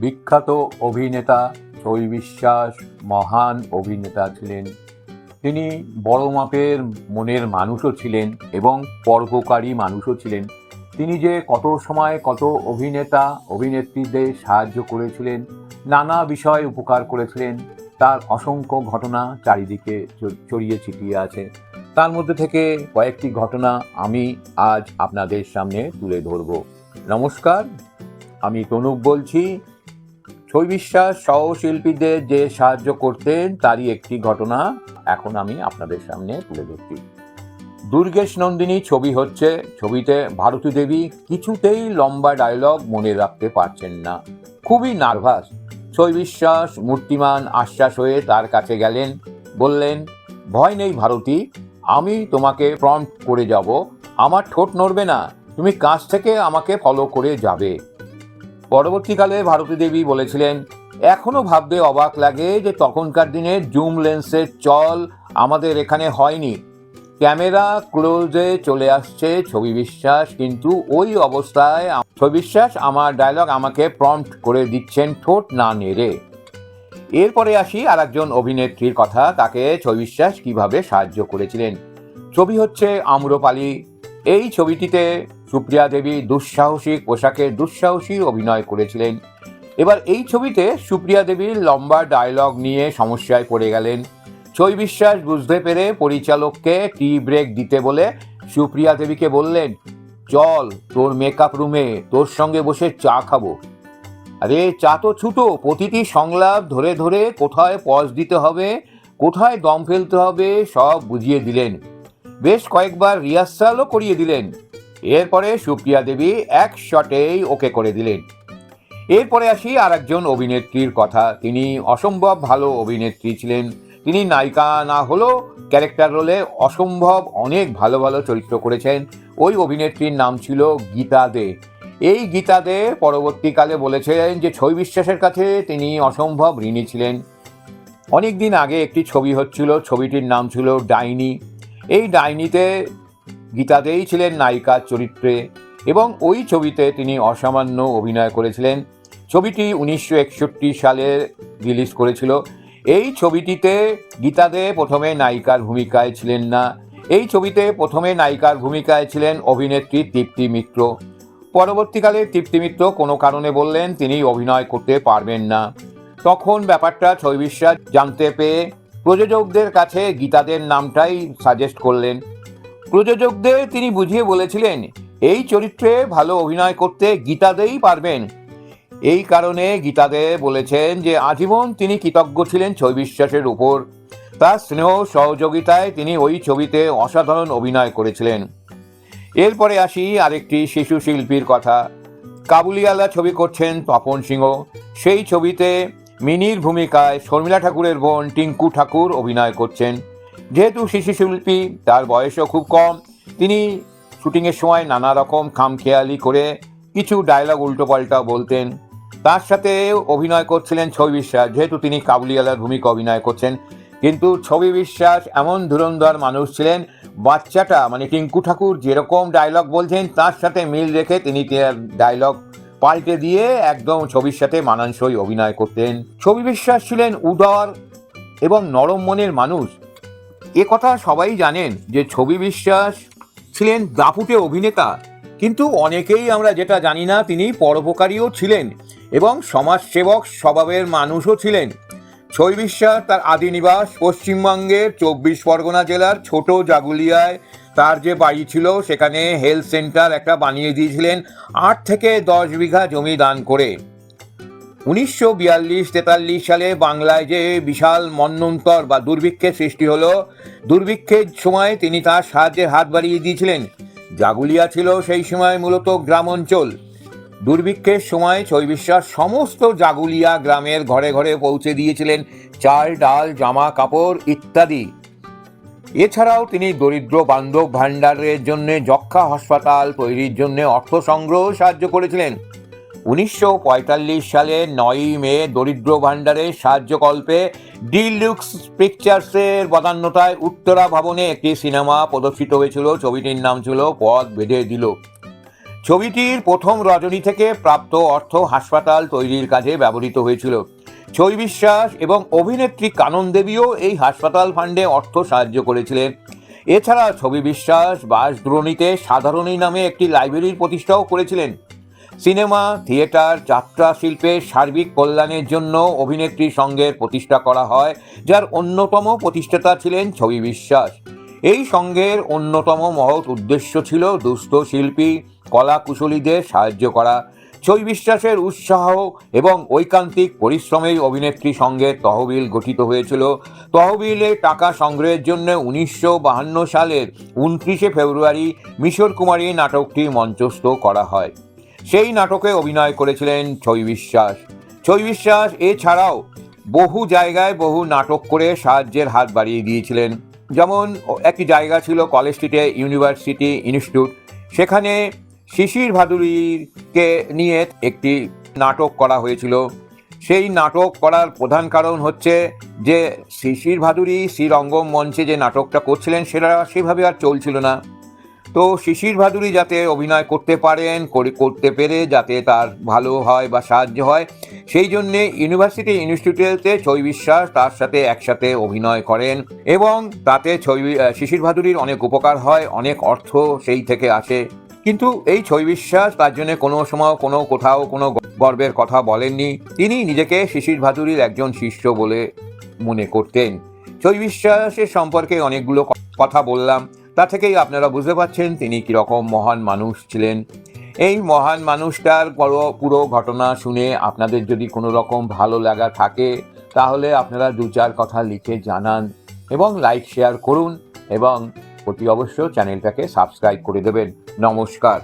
বিখ্যাত অভিনেতা ছবি বিশ্বাস মহান অভিনেতা ছিলেন। তিনি বড় মাপের মনের মানুষও ছিলেন এবং পরোপকারী মানুষও ছিলেন। তিনি যে কত সময় কত অভিনেতা অভিনেত্রীদের সাহায্য করেছিলেন, নানা বিষয়ে উপকার করেছিলেন, তার অসংখ্য ঘটনা চারিদিকে ছড়িয়ে ছিটিয়ে আছে। তার মধ্যে থেকে কয়েকটি ঘটনা আমি আজ আপনাদের সামনে তুলে ধরব। নমস্কার, আমি তনুক বলছি। ছবি বিশ্বাস সহশিল্পীদের যে সাহায্য করতেন তারই একটি ঘটনা এখন আমি আপনাদের সামনে তুলে ধরছি। দুর্গেশ নন্দিনী ছবি হচ্ছে। ছবিতে ভারতী দেবী কিছুতেই লম্বা ডায়লগ মনে রাখতে পারছেন না, খুবই নার্ভাস। ছবি বিশ্বাস মূর্তিমান আশ্বাস হয়ে তার কাছে গেলেন, বললেন, ভয় নেই ভারতী, আমি তোমাকে প্রম্পট করে যাব, আমার ঠোঁট নড়বে না, তুমি কাছ থেকে আমাকে ফলো করে যাবে। পরবর্তীকালে ভারতী দেবী বলেছিলেন, এখনো ভাবতে অবাক লাগে যে তখনকার দিনে জুম লেন্সের চল আমাদের এখানে হয়নি। ক্যামেরা ক্লোজে চলে আসছে ছবি বিশ্বাস, কিন্তু ওই অবস্থায় ছবি বিশ্বাস আমার ডায়লগ আমাকে প্রম্পট করে দিচ্ছেন ঠোঁট না নেড়ে। এরপরে আসি আর একজন অভিনেত্রীর কথা, তাকে ছবি বিশ্বাস কিভাবে সাহায্য করেছিলেন। ছবি হচ্ছে আম্রপালি। এই ছবিটিতে সুপ্রিয়া দেবী দুঃসাহসিক পোশাকে দুঃসাহসী অভিনয় করেছিলেন। এবার এই ছবিতে সুপ্রিয়া দেবীর লম্বা ডায়লগ নিয়ে সমস্যায় পড়ে গেলেন। ছবি বিশ্বাস বুঝতে পেরে পরিচালককে টি ব্রেক দিতে বলে সুপ্রিয়া দেবীকে বললেন, চল তোর মেকআপ রুমে, তোর সঙ্গে বসে চা খাবো। আরে চা তো ছুটো, প্রতিটি সংলাপ ধরে ধরে কোথায় পজ দিতে হবে, কোথায় দম ফেলতে হবে সব বুঝিয়ে দিলেন। বেশ কয়েকবার রিহার্সালও করিয়ে দিলেন। এরপরে সুপ্রিয়া দেবী এক শটেই ওকে করে দিলেন। এরপরে আসি আর একজন অভিনেত্রীর কথা। তিনি অসম্ভব ভালো অভিনেত্রী ছিলেন। তিনি নায়িকা না হলেও ক্যারেক্টার রোলে অসম্ভব অনেক ভালো ভালো চরিত্র করেছেন। ওই অভিনেত্রীর নাম ছিল গীতা দে। এই গীতা দে পরবর্তীকালে বলেছেন যে ছবি বিশ্বাসের কাছে তিনি অসম্ভব ঋণী ছিলেন। অনেক দিন আগে একটি ছবি হচ্ছিল, ছবিটির নাম ছিল ডাইনি। এই ডাইনিতে গীতা দেই ছিলেন নায়িকার চরিত্রে এবং ওই ছবিতে তিনি অসামান্য অভিনয় করেছিলেন। ছবিটি 1961 সালে রিলিজ করেছিল। এই ছবিটিতে গীতা দে প্রথমে নায়িকার ভূমিকায় ছিলেন না। এই ছবিতে প্রথমে নায়িকার ভূমিকায় ছিলেন অভিনেত্রী তৃপ্তি মিত্র। পরবর্তীকালে তৃপ্তি মিত্র কোনো কারণে বললেন তিনি অভিনয় করতে পারবেন না। তখন ব্যাপারটা ছবি বিশ্বাস জানতে পেয়ে প্রযোজকদের কাছে গীতাদের নামটাই সাজেস্ট করলেন। প্রযোজকদের তিনি বুঝিয়ে বলেছিলেন, এই চরিত্রে ভালো অভিনয় করতে গীতা দেই পারবেন। এই কারণে গীতা দে বলেছেন যে আজীবন তিনি কৃতজ্ঞ ছিলেন ছবি বিশ্বাসের উপর। তার স্নেহ সহযোগিতায় তিনি ওই ছবিতে অসাধারণ অভিনয় করেছিলেন। এরপরে আসি আরেকটি শিশু শিল্পীর কথা। কাবুলিওয়ালা ছবি করছেন তপন সিংহ। সেই ছবিতে মিনির ভূমিকায় শর্মিলা ঠাকুরের বোন টিঙ্কু ঠাকুর অভিনয় করছেন। যেহেতু শিশু শিল্পী, তার বয়সও খুব কম, তিনি শুটিংয়ের সময় নানা রকম খামখেয়ালি করে কিছু ডায়লগ উল্টোপাল্টা বলতেন। তার সাথে অভিনয় করছিলেন ছবি বিশ্বাস, যেহেতু তিনি কাবুলিওয়ালার ভূমিকা অভিনয় করছেন। কিন্তু ছবি বিশ্বাস এমন ধুরন্ধর মানুষ ছিলেন, বাচ্চাটা মানে টিঙ্কু ঠাকুর যেরকম ডায়লগ বলছেন তার সাথে মিল রেখে তিনি ডায়লগ পাল্টে দিয়ে একদম ছবির সাথে মানানসই অভিনয় করতেন। ছবি বিশ্বাস ছিলেন উদার এবং নরম মনের মানুষ। এ কথা সবাই জানেন যে ছবি বিশ্বাস ছিলেন দাপুটে অভিনেতা, কিন্তু অনেকেই আমরা যেটা জানি না তিনি পরোপকারীও ছিলেন এবং সমাজসেবক স্বভাবের মানুষও ছিলেন। ছবি বিশ্বাস তার আদি নিবাস পশ্চিমবঙ্গের 24 পরগনা জেলার ছোট জাগুলিয়ায় তার যে বাড়ি ছিল সেখানে হেলথ সেন্টার একটা বানিয়ে দিয়েছিলেন 8 থেকে 10 বিঘা জমি দান করে। 1942-43 সালে বাংলায় যে বিশাল মন্বন্তর বা দুর্ভিক্ষের সৃষ্টি হলো, দুর্ভিক্ষের সময় তিনি তার সাহায্যের হাত বাড়িয়ে দিয়েছিলেন। জাগুলিয়া ছিল সেই সময় মূলত গ্রাম অঞ্চল। দুর্ভিক্ষের সময় ছবি বিশ্বাস সমস্ত জাগুলিয়া গ্রামের ঘরে ঘরে পৌঁছে দিয়েছিলেন চাল ডাল জামা কাপড় ইত্যাদি। এছাড়াও তিনি দরিদ্র বান্ধব ভাণ্ডারের জন্য যক্ষা হাসপাতাল তৈরির জন্য অর্থ সংগ্রহ সাহায্য করেছিলেন। 1945 সালে 9ই মে দরিদ্র ভাণ্ডারের সাহায্যকল্পে ডিলুক্স পিকচার্সের বদান্যতায় উত্তরা ভবনে একটি সিনেমা প্রদর্শিত হয়েছিল। ছবিটির নাম ছিল পথ বেঁধে দিল। ছবিটির প্রথম রজনী থেকে প্রাপ্ত অর্থ হাসপাতাল তৈরির কাজে ব্যবহৃত হয়েছিল। ছবি বিশ্বাস এবং অভিনেত্রী কানন দেবীও এই হাসপাতাল ফান্ডে অর্থ সাহায্য করেছিলেন। এছাড়া ছবি বিশ্বাস বাঁশদ্রোণীতে সাধারণী নামে একটি লাইব্রেরির প্রতিষ্ঠাও করেছিলেন। সিনেমা, থিয়েটার, যাত্রা শিল্পের সার্বিক কল্যাণের জন্য অভিনেত্রী সংঘের প্রতিষ্ঠা করা হয়, যার অন্যতম প্রতিষ্ঠাতা ছিলেন ছবি বিশ্বাস। এই সংঘের অন্যতম মহৎ উদ্দেশ্য ছিল দুস্থ শিল্পী, কলা কুশলীদের সাহায্য করা। ছবি বিশ্বাসের উৎসাহ এবং ঐকান্তিক পরিশ্রমেই অভিনেত্রী সংঘের তহবিল গঠিত হয়েছিল। তহবিলে টাকা সংগ্রহের জন্য 1952 সালের 29শে ফেব্রুয়ারি মিশর কুমারী নাটকটি মঞ্চস্থ করা হয়। সেই নাটকে অভিনয় করেছিলেন ছবি বিশ্বাস। ছবি বিশ্বাস এছাড়াও বহু জায়গায় বহু নাটক করে সাহায্যের হাত বাড়িয়ে দিয়েছিলেন। যেমন একটি জায়গা ছিল কলেজ স্ট্রিটে ইউনিভার্সিটি ইনস্টিটিউট, সেখানে শিশির ভাদুড়িকে নিয়ে একটি নাটক করা হয়েছিল। সেই নাটক করার প্রধান কারণ হচ্ছে যে শিশির ভাদুড়ি শ্রীরঙ্গম মঞ্চে যে নাটকটা করছিলেন সেটা সেভাবে আর চলছিল না। তো শিশির ভাদুড়ি যাতে অভিনয় করতে পারেন, করতে পেরে যাতে তার ভালো হয় বা সাহায্য হয়, সেই জন্যে ইউনিভার্সিটি ইনস্টিটিউটে ছবি বিশ্বাস তার সাথে একসাথে অভিনয় করেন এবং তাতে শিশির ভাদুড়ির অনেক উপকার হয়, অনেক অর্থ সেই থেকে আসে। কিন্তু এই ছবি বিশ্বাস তার জন্য কোনো সময় কোথাও কোনো গর্বের কথা বলেননি। তিনি নিজেকে শিশির ভাদুড়ির একজন শিষ্য বলে মনে করতেন। ছবি বিশ্বাসের সম্পর্কে অনেকগুলো কথা বললাম, তা থেকেই আপনারা বুঝতে পারছেন তিনি কীরকম মহান মানুষ ছিলেন। এই মহান মানুষটার পুরো ঘটনা শুনে আপনাদের যদি কোনো রকম ভালো লাগা থাকে তাহলে আপনারা 2-4 কথা লিখে জানান এবং লাইক শেয়ার করুন এবং অতি অবশ্য চ্যানেলটাকে সাবস্ক্রাইব করে দেবেন। নমস্কার।